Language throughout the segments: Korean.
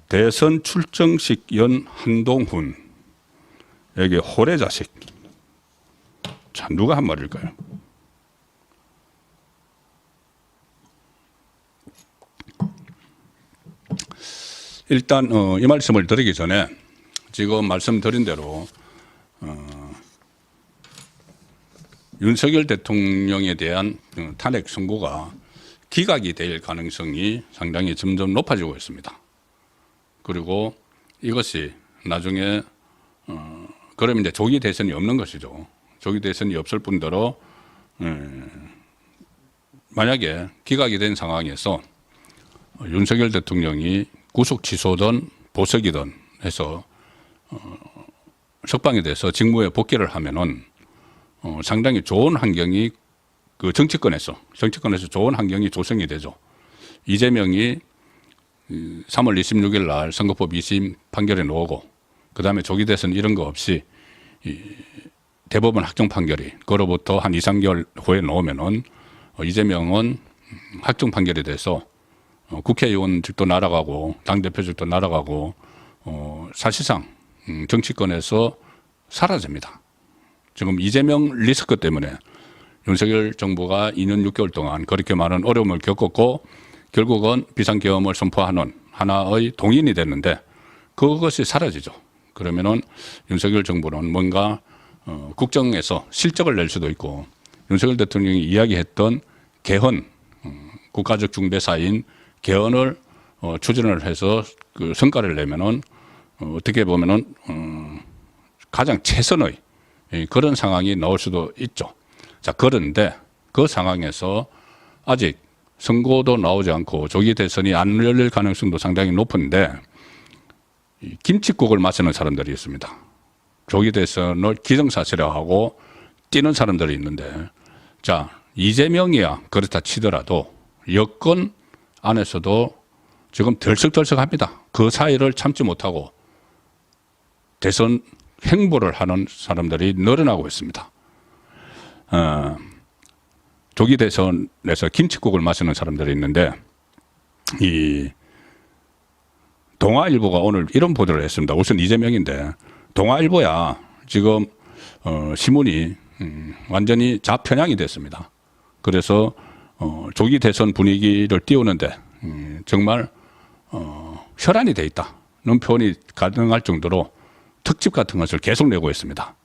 대선 출정식 연 한동훈에게 호래 자식. 자, 누가 한 말일까요? 일단 이 말씀을 드리기 전에 지금 말씀드린 대로 윤석열 대통령에 대한 탄핵 선고가 기각이 될 가능성이 상당히 점점 높아지고 있습니다. 그리고 이것이 나중에 그러면 이제 조기 대선이 없는 것이죠. 조기 대선이 없을 뿐더러 만약에 기각이 된 상황에서 윤석열 대통령이 구속 취소든 보석이든 해서 석방이 돼서 직무에 복귀를 하면은 상당히 좋은 환경이 그 정치권에서 좋은 환경이 조성이 되죠. 이재명이 3월 26일 날 선거법 2심 판결에 나오고 그다음에 조기 대선 이런 거 없이 대법원 확정 판결이 그로부터 한 2, 3개월 후에 나오면은 이재명은 확정 판결이 돼서 국회의원직도 날아가고 당대표직도 날아가고 사실상 정치권에서 사라집니다. 지금 이재명 리스크 때문에 윤석열 정부가 2년 6개월 동안 그렇게 많은 어려움을 겪었고 결국은 비상계엄을 선포하는 하나의 동인이 됐는데 그것이 사라지죠. 그러면은 윤석열 정부는 뭔가 국정에서 실적을 낼 수도 있고 윤석열 대통령이 이야기했던 개헌, 국가적 중대사인 개헌을 추진을 해서 그 성과를 내면은 어떻게 보면은 가장 최선의 그런 상황이 나올 수도 있죠. 자, 그런데 그 상황에서 아직 선고도 나오지 않고 조기 대선이 안 열릴 가능성도 상당히 높은데 김칫국을 마시는 사람들이 있습니다. 조기 대선을 기정사실화하고 뛰는 사람들이 있는데 자, 이재명이야 그렇다 치더라도 여권 안에서도 지금 덜썩덜썩합니다. 그 사이를 참지 못하고 대선 행보를 하는 사람들이 늘어나고 있습니다. 조기 대선에서 김칫국을 마시는 사람들이 있는데 이 동아일보가 오늘 이런 보도를 했습니다. 우선 이재명인데 동아일보야 지금 신문이 완전히 좌편향이 됐습니다. 그래서 조기 대선 분위기를 띄우는데 정말 혈안이 돼 있다는 표현이 가능할 정도로 특집 같은 것을 계속 내고 있습니다.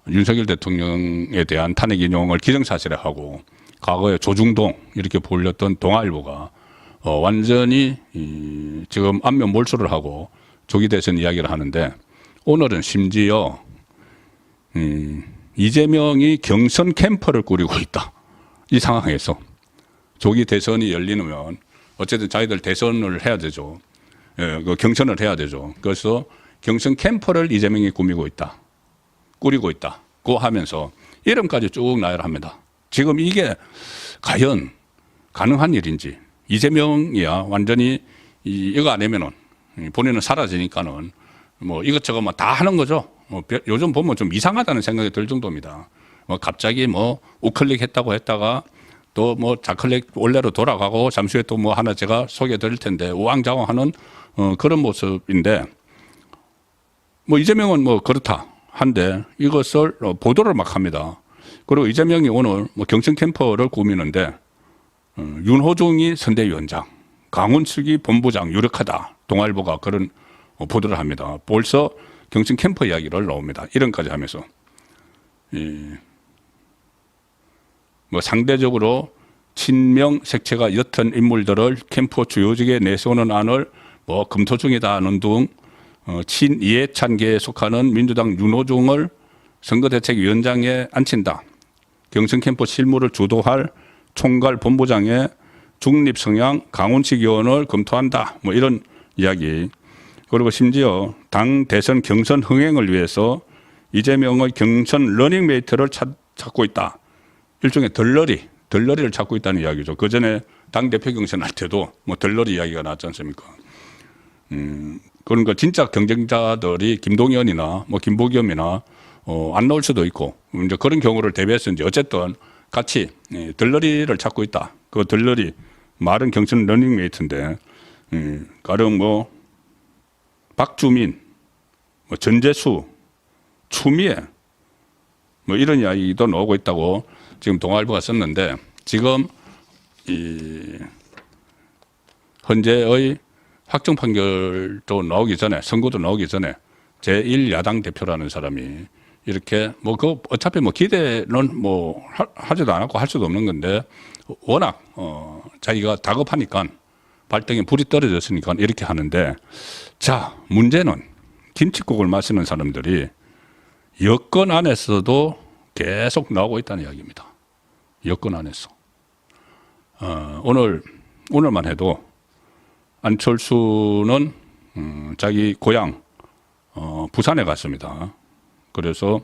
윤석열 대통령에 대한 탄핵 인용을 기정사실화하고 과거에 조중동 이렇게 불렸던 동아일보가 완전히 지금 안면 몰수를 하고 조기 대선 이야기를 하는데 오늘은 심지어 이재명이 경선 캠프를 꾸리고 있다. 이 상황에서 조기 대선이 열리면 어쨌든 자기들 대선을 해야 되죠. 그 경선을 해야 되죠. 그래서 경선 캠프를 이재명이 꾸리고 있다고 하면서 이름까지 쭉 나열합니다. 지금 이게 과연 가능한 일인지 이재명이야 완전히 이거 안 하면은 본인은 사라지니까는 뭐 이것저것 다 하는 거죠. 요즘 보면 좀 이상하다는 생각이 들 정도입니다. 갑자기 우클릭 했다고 했다가 또 좌클릭 원래로 돌아가고 잠시 후에 또 하나 제가 소개해 드릴 텐데 우왕좌왕하는 그런 모습인데 이재명은 그렇다 한데 이것을 보도를 막 합니다. 그리고 이재명이 오늘 경선 캠프를 꾸미는데 윤호중이 선대위원장, 강훈식이 본부장 유력하다. 동아일보가 그런 보도를 합니다. 벌써 경선 캠프 이야기를 나옵니다. 이런까지 하면서 상대적으로 친명 색채가 옅은 인물들을 캠프 주요직에 내세우는 안을 검토 중이다는 등 친이해찬계에 속하는 민주당 윤호중을 선거대책위원장에 앉힌다. 경선 캠프 실무를 주도할 총괄 본부장의 중립 성향 강훈식 의원을 검토한다. 이런 이야기. 그리고 심지어 당 대선 경선 흥행을 위해서 이재명의 경선 러닝메이트를 찾고 있다. 일종의 덜러리를 찾고 있다는 이야기죠. 그 전에 당대표 경선할 때도 덜러리 이야기가 나왔지 않습니까? 그러니까 진짜 경쟁자들이 김동연이나 김부겸이나 안 나올 수도 있고 이제 그런 경우를 대비해서 이제 어쨌든 같이 덜러리를 찾고 있다. 그 덜러리 말은 경선 러닝메이트인데 가령 박주민, 뭐 전재수, 추미애 뭐 이런 이야기도 나오고 있다고 지금 동아일보가 썼는데, 지금 이 현재의 확정 판결도 나오기 전에, 선고도 나오기 전에 제1야당 대표라는 사람이 이렇게 뭐 그 어차피 뭐 기대는 뭐 하지도 않았고 할 수도 없는 건데, 워낙 자기가 다급하니까 발등에 불이 떨어졌으니까 이렇게 하는데, 자, 문제는 김칫국을 마시는 사람들이 여권 안에서도 계속 나오고 있다는 이야기입니다. 여권 안에서. 오늘만 해도 안철수는 자기 고향 부산에 갔습니다. 그래서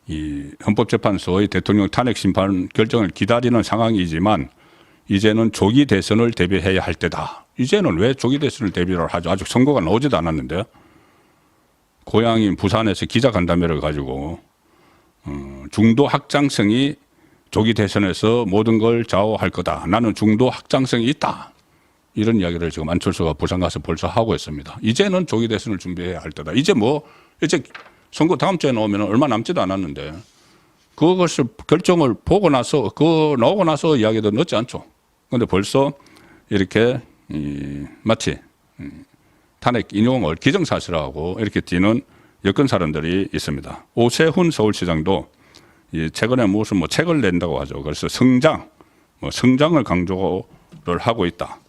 이 헌법재판소의 대통령 탄핵 심판 결정을 기다리는 상황이지만, 이제는 조기 대선을 대비해야 할 때다. 이제는 왜 조기 대선을 대비를 하죠? 아직 선거가 나오지도 않았는데. 고향인 부산에서 기자간담회를 가지고 중도 확장성이 조기 대선에서 모든 걸 좌우할 거다. 나는 중도 확장성이 있다. 이런 이야기를 지금 안철수가 부산 가서 벌써 하고 있습니다. 이제는 조기 대선을 준비해야 할 때다. 이제 선거 다음 주에 나오면 얼마 남지도 않았는데, 그것을 결정을 보고 나서, 나오고 나서 이야기도 늦지 않죠. 그런데 벌써 이렇게 마치 탄핵 인용을 기정사실화하고 이렇게 뛰는 여권 사람들이 있습니다. 오세훈 서울시장도 최근에 무슨 뭐 책을 낸다고 하죠. 그래서 성장을 강조를 하고 있다.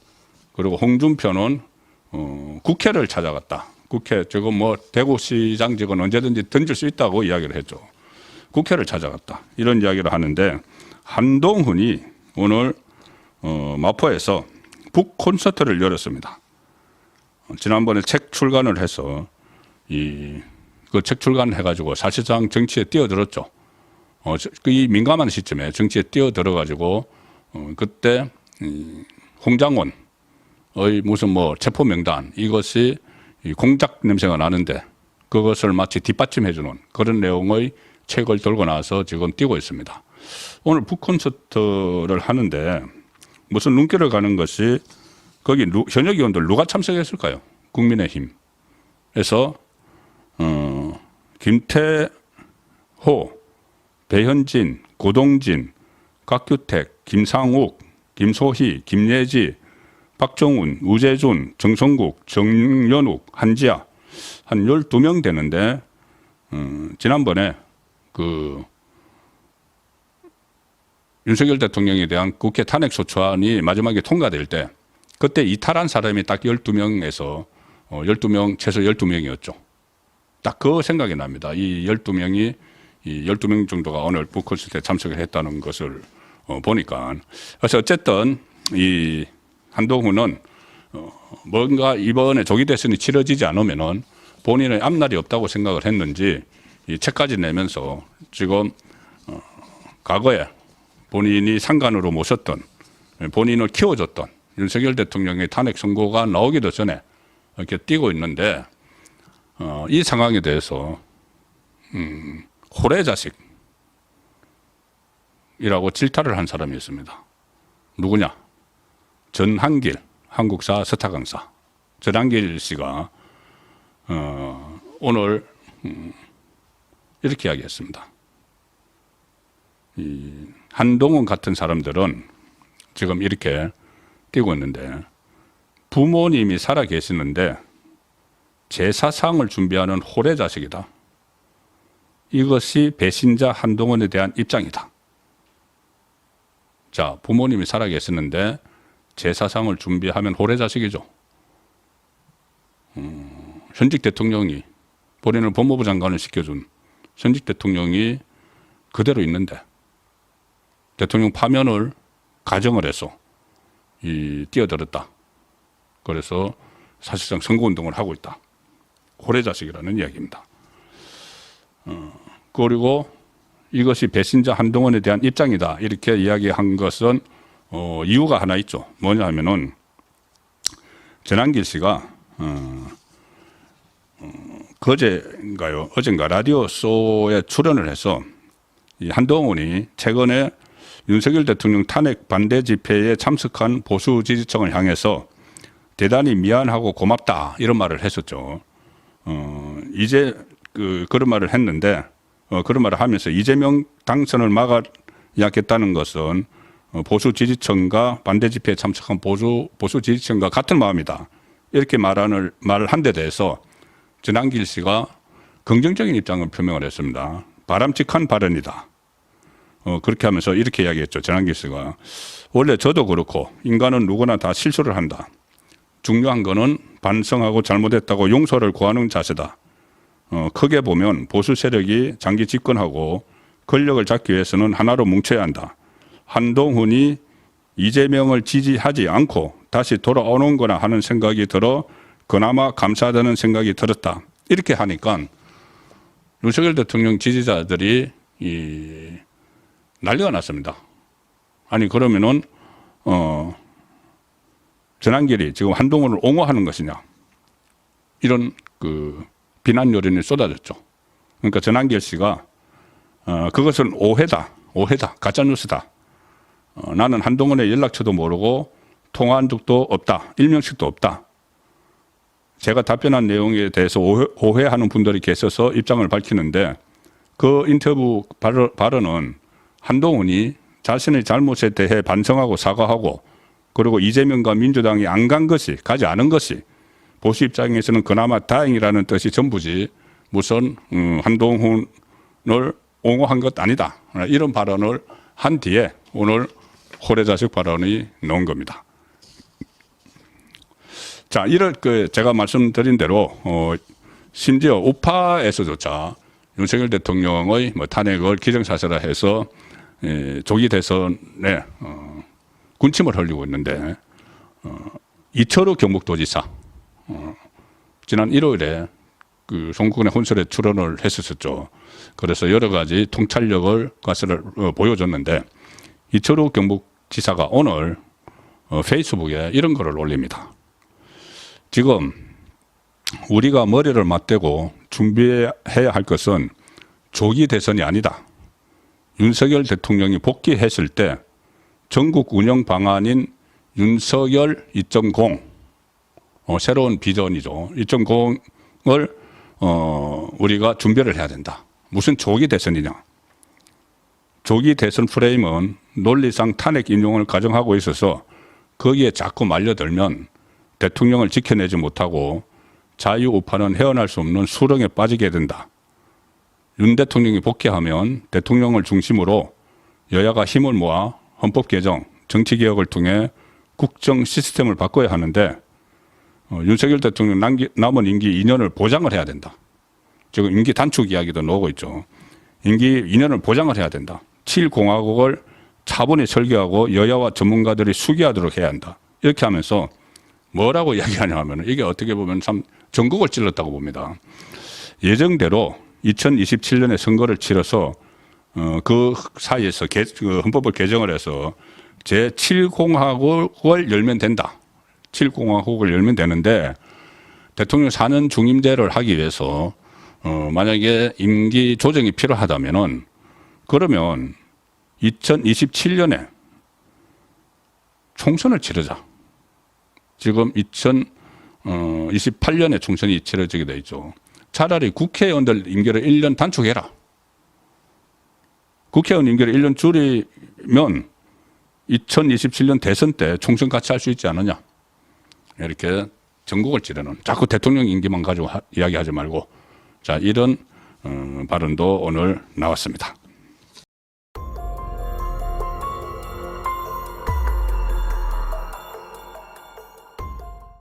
그리고 홍준표는 국회를 찾아갔다. 국회, 지금 뭐 대구시장직은 언제든지 던질 수 있다고 이야기를 했죠. 국회를 찾아갔다. 이런 이야기를 하는데, 한동훈이 오늘 마포에서 북 콘서트를 열었습니다. 지난번에 책 출간을 해서 그 책 출간을 해가지고 사실상 정치에 뛰어들었죠. 이 민감한 시점에 정치에 뛰어들어가지고 그때 홍장원의 무슨 뭐 체포 명단, 이것이 공작 냄새가 나는데 그것을 마치 뒷받침해주는 그런 내용의 책을 들고 나서 지금 뛰고 있습니다. 오늘 북 콘서트를 하는데 무슨 눈길을 가는 것이, 거기 현역 의원들 누가 참석했을까요? 국민의힘에서 김태호, 배현진, 고동진, 곽규택, 김상욱, 김소희, 김예지, 박정훈, 우재준, 정성국, 정연욱, 한지아, 한 12명 되는데, 지난번에 윤석열 대통령에 대한 국회 탄핵소추안이 마지막에 통과될 때, 그때 이탈한 사람이 딱 12명에서 12명, 최소 12명이었죠. 딱 그 생각이 납니다. 이 12명이, 이 12명 정도가 오늘 북콘서트에 참석을 했다는 것을 보니까. 그래서 어쨌든 이 한동훈은 뭔가 이번에 조기 대선이 치러지지 않으면은 본인의 앞날이 없다고 생각을 했는지 이 책까지 내면서 지금 과거에 본인이 상관으로 모셨던, 본인을 키워줬던 윤석열 대통령의 탄핵 선고가 나오기도 전에 이렇게 뛰고 있는데, 이 상황에 대해서 호래자식이라고 질타를 한 사람이 있습니다. 누구냐? 전한길 한국사 스타 강사 전한길 씨가 오늘 이렇게 이야기했습니다. 이 한동훈 같은 사람들은 지금 이렇게 뛰고 있는데, 부모님이 살아 계시는데 제사상을 준비하는 호래자식이다. 이것이 배신자 한동훈에 대한 입장이다. 자, 부모님이 살아 계시는데 제사상을 준비하면 호래자식이죠. 현직 대통령이, 본인을 법무부 장관을 시켜준 현직 대통령이 그대로 있는데 대통령 파면을 가정을 해서 뛰어들었다. 그래서 사실상 선거운동을 하고 있다. 호래자식이라는 이야기입니다. 그리고 이것이 배신자 한동훈에 대한 입장이다. 이렇게 이야기한 것은 이유가 하나 있죠. 뭐냐 하면은 전한길 씨가 그제인가요? 어젠가 라디오 쇼에 출연을 해서 이 한동훈이 최근에 윤석열 대통령 탄핵 반대 집회에 참석한 보수 지지층을 향해서 대단히 미안하고 고맙다 이런 말을 했었죠. 이제 그런 말을 했는데 그런 말을 하면서 이재명 당선을 막아야겠다는 것은 보수 지지층과 반대 집회에 참석한 보수 지지층과 같은 마음이다. 이렇게 말을 한 데 대해서 전한길 씨가 긍정적인 입장을 표명을 했습니다. 바람직한 발언이다. 그렇게 하면서 이렇게 이야기했죠. 전한길 씨가. 원래 저도 그렇고 인간은 누구나 다 실수를 한다. 중요한 거는 반성하고 잘못했다고 용서를 구하는 자세다. 크게 보면 보수 세력이 장기 집권하고 권력을 잡기 위해서는 하나로 뭉쳐야 한다. 한동훈이 이재명을 지지하지 않고 다시 돌아오는 거나 하는 생각이 들어 그나마 감사하다는 생각이 들었다. 이렇게 하니까 윤석열 대통령 지지자들이 난리가 났습니다. 아니 그러면은 전한길이 지금 한동훈을 옹호하는 것이냐 이런 비난 여론이 쏟아졌죠. 그러니까 전한길 씨가 그것은 오해다 가짜뉴스다. 나는 한동훈의 연락처도 모르고 통화한 적도 없다. 일명씩도 없다. 제가 답변한 내용에 대해서 오해하는 분들이 계셔서 입장을 밝히는데 그 인터뷰 발언은 한동훈이 자신의 잘못에 대해 반성하고 사과하고 그리고 이재명과 민주당이 안 간 것이 가지 않은 것이 보수 입장에서는 그나마 다행이라는 뜻이 전부지 무슨 한동훈을 옹호한 것 아니다. 이런 발언을 한 뒤에 오늘 호래자식 발언이 나온 겁니다. 자, 제가 말씀드린 대로 심지어 우파에서조차 윤석열 대통령의 탄핵을 기정사실화 해서 조기 대선에 군침을 흘리고 있는데 이철우 경북도지사 지난 일요일에 송국은의 혼설에 출연을 했었죠. 그래서 여러 가지 통찰력을 보여줬는데 이철우 경북지사가 오늘 페이스북에 이런 글을 올립니다. 지금 우리가 머리를 맞대고 준비해야 할 것은 조기 대선이 아니다. 윤석열 대통령이 복귀했을 때 전국 운영 방안인 윤석열 2.0 새로운 비전이죠. 2.0을 우리가 준비를 해야 된다. 무슨 조기 대선이냐. 조기 대선 프레임은 논리상 탄핵 인용을 가정하고 있어서 거기에 자꾸 말려들면 대통령을 지켜내지 못하고 자유우파는 헤어날 수 없는 수렁에 빠지게 된다. 윤 대통령이 복귀하면 대통령을 중심으로 여야가 힘을 모아 헌법 개정, 정치개혁을 통해 국정 시스템을 바꿔야 하는데 윤석열 대통령 남은 임기 2년을 보장을 해야 된다. 지금 임기 단축 이야기도 나오고 있죠. 임기 2년을 보장을 해야 된다. 7공화국을 차분히 설계하고 여야와 전문가들이 수기하도록 해야 한다. 이렇게 하면서 뭐라고 이야기하냐 하면 이게 어떻게 보면 참 전국을 찔렀다고 봅니다. 예정대로 2027년에 선거를 치러서 그 사이에서 헌법을 개정을 해서 제7공화국을 열면 된다. 7공화국을 열면 되는데 대통령 4년 중임제를 하기 위해서 만약에 임기 조정이 필요하다면은 그러면 2027년에 총선을 치르자. 지금 2028년에 총선이 치러지게 돼 있죠. 차라리 국회의원들 임기를 1년 단축해라. 국회의원 임기를 1년 줄이면 2027년 대선 때 총선 같이 할 수 있지 않느냐. 이렇게 전국을 찌르는 자꾸 대통령 임기만 가지고 이야기하지 말고 자 이런 발언도 오늘 나왔습니다.